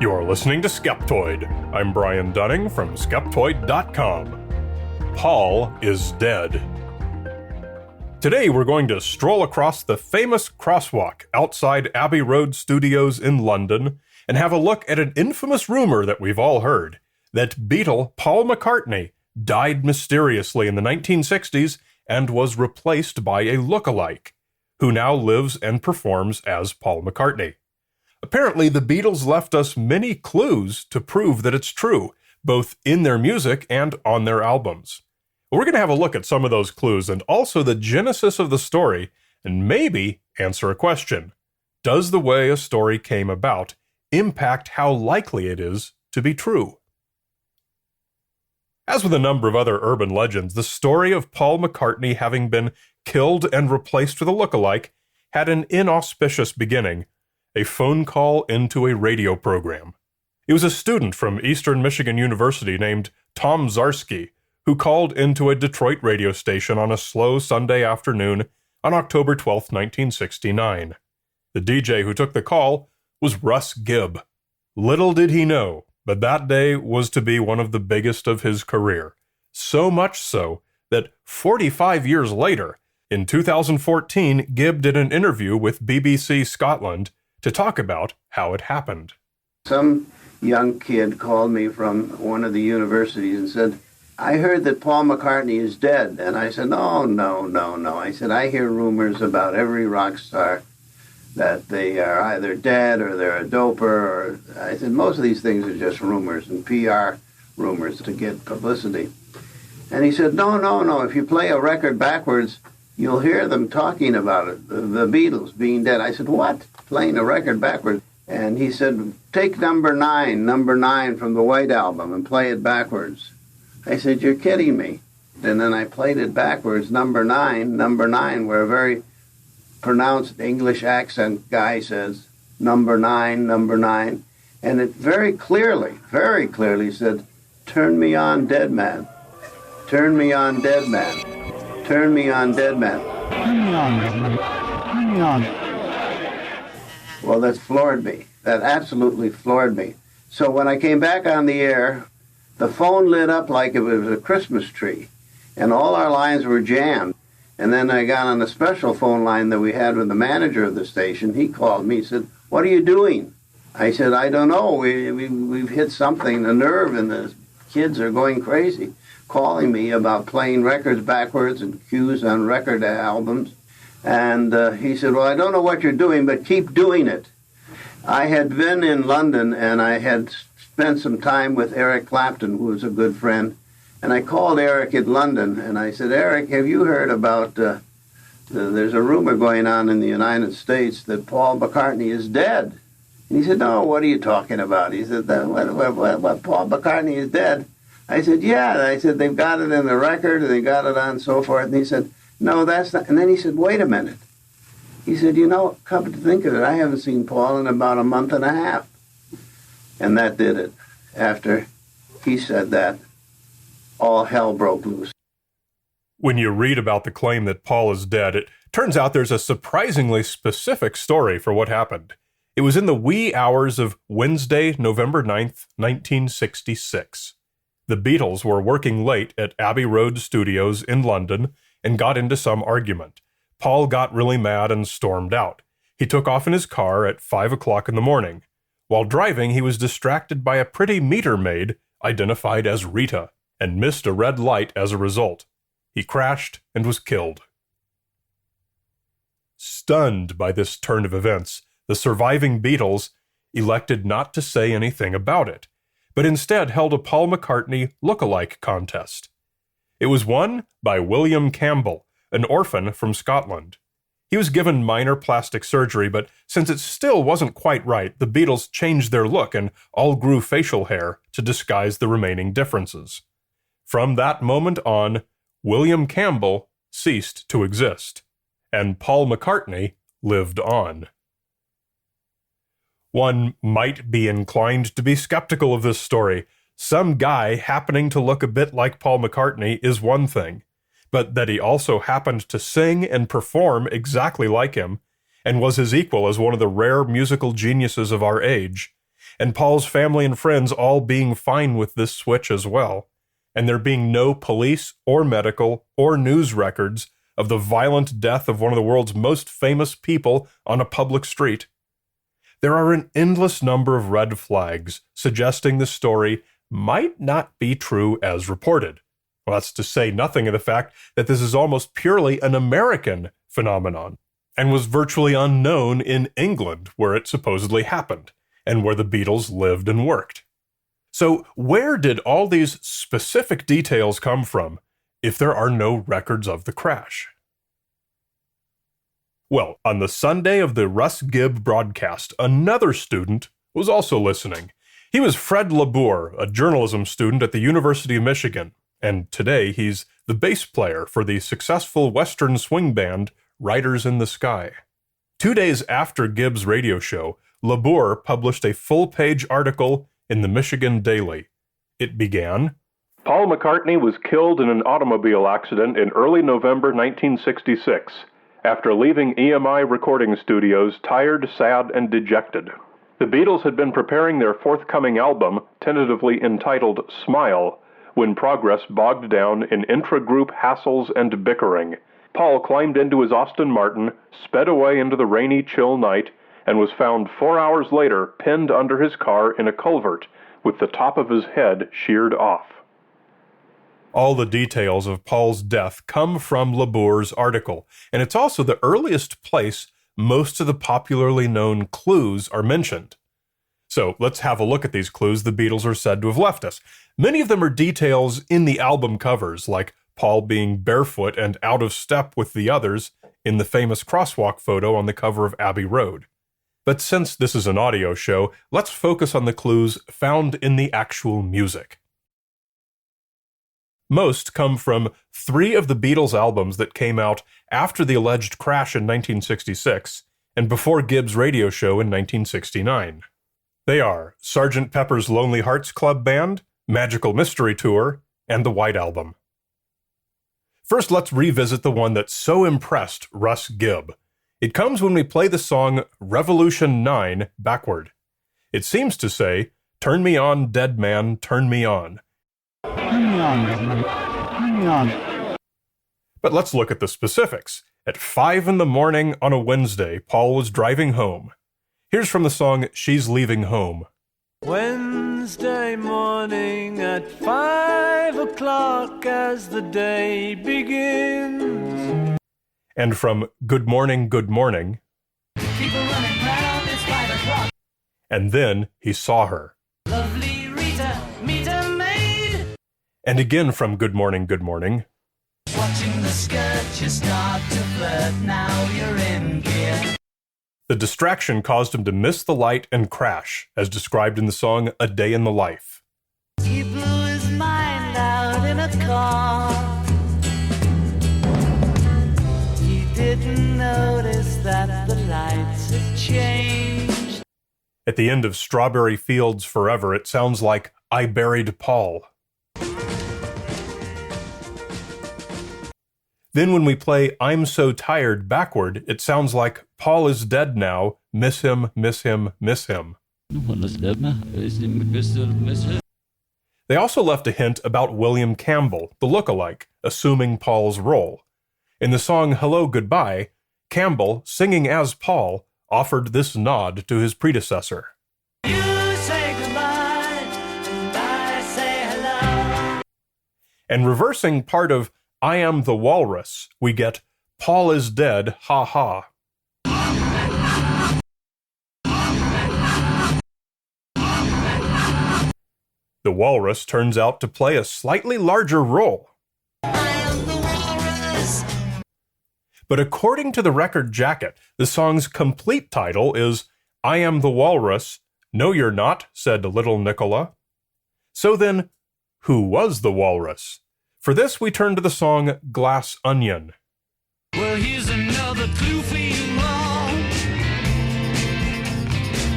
You're listening to Skeptoid. I'm Brian Dunning from Skeptoid.com. Paul is dead. Today we're going to stroll across the famous crosswalk outside Abbey Road Studios in London and have a look at an infamous rumor that we've all heard, that Beatle Paul McCartney died mysteriously in the 1960s and was replaced by a look-alike, who now lives and performs as Paul McCartney. Apparently, the Beatles left us many clues to prove that it's true, both in their music and on their albums. We're going to have a look at some of those clues and also the genesis of the story, and maybe answer a question. Does the way a story came about impact how likely it is to be true? As with a number of other urban legends, the story of Paul McCartney having been killed and replaced with a look-alike had an inauspicious beginning. A phone call into a radio program. It was a student from Eastern Michigan University named Tom Zarsky who called into a Detroit radio station on a slow Sunday afternoon on October 12, 1969. The DJ who took the call was Russ Gibb. Little did he know, but that day was to be one of the biggest of his career. So much so that 45 years later, in 2014, Gibb did an interview with BBC Scotland to talk about how it happened. Some young kid called me from one of the universities and said, I heard that Paul McCartney is dead. And I said, no. I said, I hear rumors about every rock star that they are either dead or they're a doper. Or I said, most of these things are just rumors and PR rumors to get publicity. And he said, no. If you play a record backwards, you'll hear them talking about it, the Beatles being dead. I said, what? Playing a record backwards? And he said, take number nine from the White Album and play it backwards. I said, you're kidding me. And then I played it backwards, number nine, where a very pronounced English accent guy says, number nine. And it very clearly said, turn me on, dead man. Turn me on, dead man. Turn me on, dead man. Turn me on, dead man. Turn me on. Well, that floored me. That absolutely floored me. So when I came back on the air, the phone lit up like it was a Christmas tree, and all our lines were jammed. And then I got on the special phone line that we had with the manager of the station. He called me, he said, what are you doing? I said, I don't know. We've hit something, a nerve, and the kids are going crazy, calling me about playing records backwards and cues on record albums. And he said, well, I don't know what you're doing, but keep doing it. I had been in London, and I had spent some time with Eric Clapton, who was a good friend. And I called Eric in London, and I said, Eric, have you heard about, there's a rumor going on in the United States that Paul McCartney is dead. And he said, no, what are you talking about? He said, what Paul McCartney is dead? I said, yeah. I said, they've got it in the record, and they got it on so forth. And he said, no, that's not. And then he said, wait a minute. He said, come to think of it, I haven't seen Paul in about a month and a half. And that did it. After he said that, all hell broke loose. When you read about the claim that Paul is dead, it turns out there's a surprisingly specific story for what happened. It was in the wee hours of Wednesday, November 9th, 1966. The Beatles were working late at Abbey Road Studios in London and got into some argument. Paul got really mad and stormed out. He took off in his car at 5 o'clock in the morning. While driving, he was distracted by a pretty meter maid, identified as Rita, and missed a red light as a result. He crashed and was killed. Stunned by this turn of events, the surviving Beatles elected not to say anything about it, but instead held a Paul McCartney look-alike contest. It was won by William Campbell, an orphan from Scotland. He was given minor plastic surgery, but since it still wasn't quite right, the Beatles changed their look and all grew facial hair to disguise the remaining differences. From that moment on, William Campbell ceased to exist, and Paul McCartney lived on. One might be inclined to be skeptical of this story. Some guy happening to look a bit like Paul McCartney is one thing, but that he also happened to sing and perform exactly like him, and was his equal as one of the rare musical geniuses of our age, and Paul's family and friends all being fine with this switch as well, and there being no police or medical or news records of the violent death of one of the world's most famous people on a public street. There are an endless number of red flags suggesting the story might not be true as reported. Well, that's to say nothing of the fact that this is almost purely an American phenomenon, and was virtually unknown in England, where it supposedly happened, and where the Beatles lived and worked. So where did all these specific details come from if there are no records of the crash? Well, on the Sunday of the Russ Gibb broadcast, another student was also listening. He was Fred LeBour, a journalism student at the University of Michigan, and today he's the bass player for the successful Western swing band Riders in the Sky. 2 days after Gibb's radio show, LeBour published a full-page article in the Michigan Daily. It began, Paul McCartney was killed in an automobile accident in early November 1966, after leaving EMI recording studios tired, sad, and dejected. The Beatles had been preparing their forthcoming album, tentatively entitled Smile, when progress bogged down in intra-group hassles and bickering. Paul climbed into his Aston Martin, sped away into the rainy, chill night, and was found 4 hours later pinned under his car in a culvert, with the top of his head sheared off. All the details of Paul's death come from LeBour's article, and it's also the earliest place most of the popularly known clues are mentioned. So let's have a look at these clues the Beatles are said to have left us. Many of them are details in the album covers, like Paul being barefoot and out of step with the others in the famous crosswalk photo on the cover of Abbey Road. But since this is an audio show, let's focus on the clues found in the actual music. Most come from 3 of the Beatles' albums that came out after the alleged crash in 1966 and before Gibb's radio show in 1969. They are Sgt. Pepper's Lonely Hearts Club Band, Magical Mystery Tour, and the White Album. First, let's revisit the one that so impressed Russ Gibb. It comes when we play the song Revolution 9 backward. It seems to say, "Turn me on, dead man, turn me on." Turn me on, turn me on. But let's look at the specifics. At 5 in the morning on a Wednesday, Paul was driving home. Here's from the song She's Leaving Home. Wednesday morning at 5 o'clock as the day begins. And from Good Morning, Good Morning. People running round, it's 5 o'clock. And then he saw her. Lovely Rita, meet a maid. And again from Good Morning, Good Morning. Watching the skirt, you start to flirt, now you're in gear. The distraction caused him to miss the light and crash, as described in the song A Day in the Life. He blew his mind out in a car. He didn't notice that the lights had changed. At the end of Strawberry Fields Forever, it sounds like I Buried Paul. Then when we play I'm So Tired backward, it sounds like Paul is dead now, miss him, miss him, miss him. They also left a hint about William Campbell, the look-alike, assuming Paul's role. In the song Hello Goodbye, Campbell, singing as Paul, offered this nod to his predecessor. You say goodbye, and I say hello. And reversing part of I Am the Walrus, we get Paul is dead, ha ha. The walrus turns out to play a slightly larger role. I am the walrus. But according to the record jacket, the song's complete title is I Am the Walrus, No You're Not, said little Nicola. So then, who was the walrus? For this, we turn to the song Glass Onion. Well, here's another clue for you all.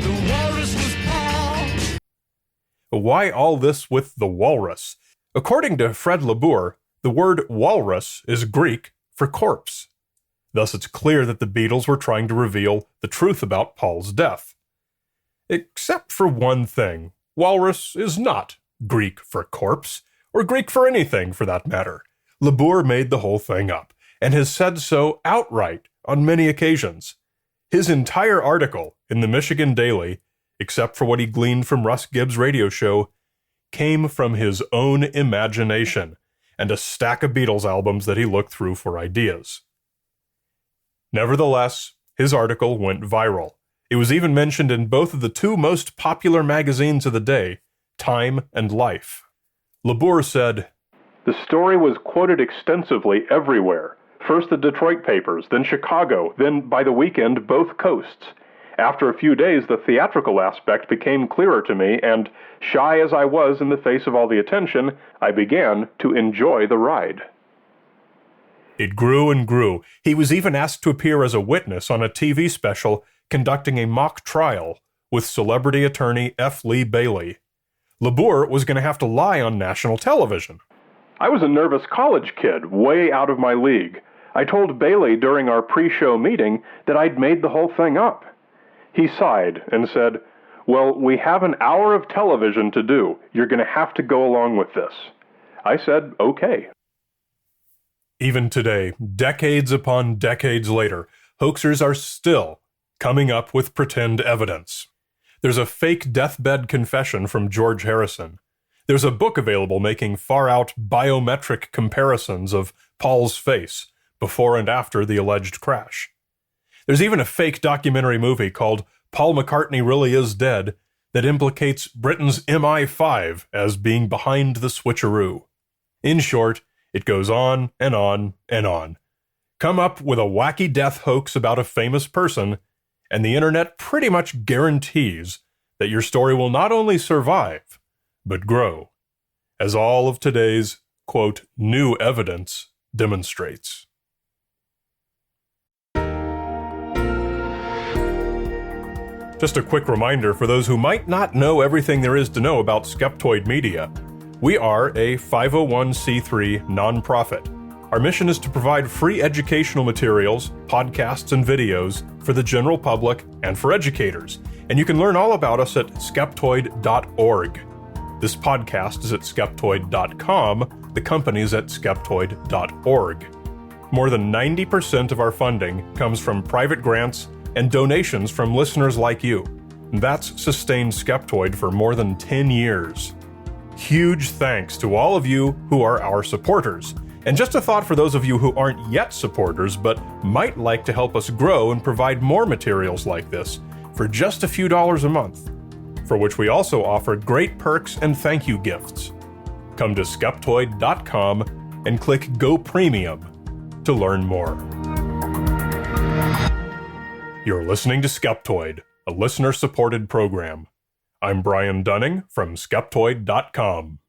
The walrus was Paul. Why all this with the walrus? According to Fred LeBour, the word walrus is Greek for corpse. Thus, it's clear that the Beatles were trying to reveal the truth about Paul's death. Except for one thing. Walrus is not Greek for corpse, or Greek for anything for that matter. Labour made the whole thing up, and has said so outright on many occasions. His entire article in the Michigan Daily, except for what he gleaned from Russ Gibbs' radio show, came from his own imagination and a stack of Beatles albums that he looked through for ideas. Nevertheless, his article went viral. It was even mentioned in both of the two most popular magazines of the day, Time and Life. Labour said, "The story was quoted extensively everywhere. First the Detroit papers, then Chicago, then, by the weekend, both coasts. After a few days, the theatrical aspect became clearer to me, and, shy as I was in the face of all the attention, I began to enjoy the ride." It grew and grew. He was even asked to appear as a witness on a TV special conducting a mock trial with celebrity attorney F. Lee Bailey. Labour was going to have to lie on national television. "I was a nervous college kid, way out of my league. I told Bailey during our pre-show meeting that I'd made the whole thing up. He sighed and said, 'Well, we have an hour of television to do. You're going to have to go along with this.' I said, okay." Even today, decades upon decades later, hoaxers are still coming up with pretend evidence. There's a fake deathbed confession from George Harrison. There's a book available making far-out biometric comparisons of Paul's face before and after the alleged crash. There's even a fake documentary movie called Paul McCartney Really Is Dead that implicates Britain's MI5 as being behind the switcheroo. In short, it goes on and on and on. Come up with a wacky death hoax about a famous person, and the internet pretty much guarantees that your story will not only survive, but grow, as all of today's, quote, new evidence demonstrates. Just a quick reminder for those who might not know everything there is to know about Skeptoid Media. We are a 501c3 nonprofit. Our mission is to provide free educational materials, podcasts, and videos for the general public and for educators. And you can learn all about us at skeptoid.org. This podcast is at skeptoid.com. The company is at skeptoid.org. More than 90% of our funding comes from private grants and donations from listeners like you. That's sustained Skeptoid for more than 10 years. Huge thanks to all of you who are our supporters. And just a thought for those of you who aren't yet supporters but might like to help us grow and provide more materials like this for just a few dollars a month, for which we also offer great perks and thank you gifts. Come to Skeptoid.com and click Go Premium to learn more. You're listening to Skeptoid, a listener-supported program. I'm Brian Dunning from Skeptoid.com.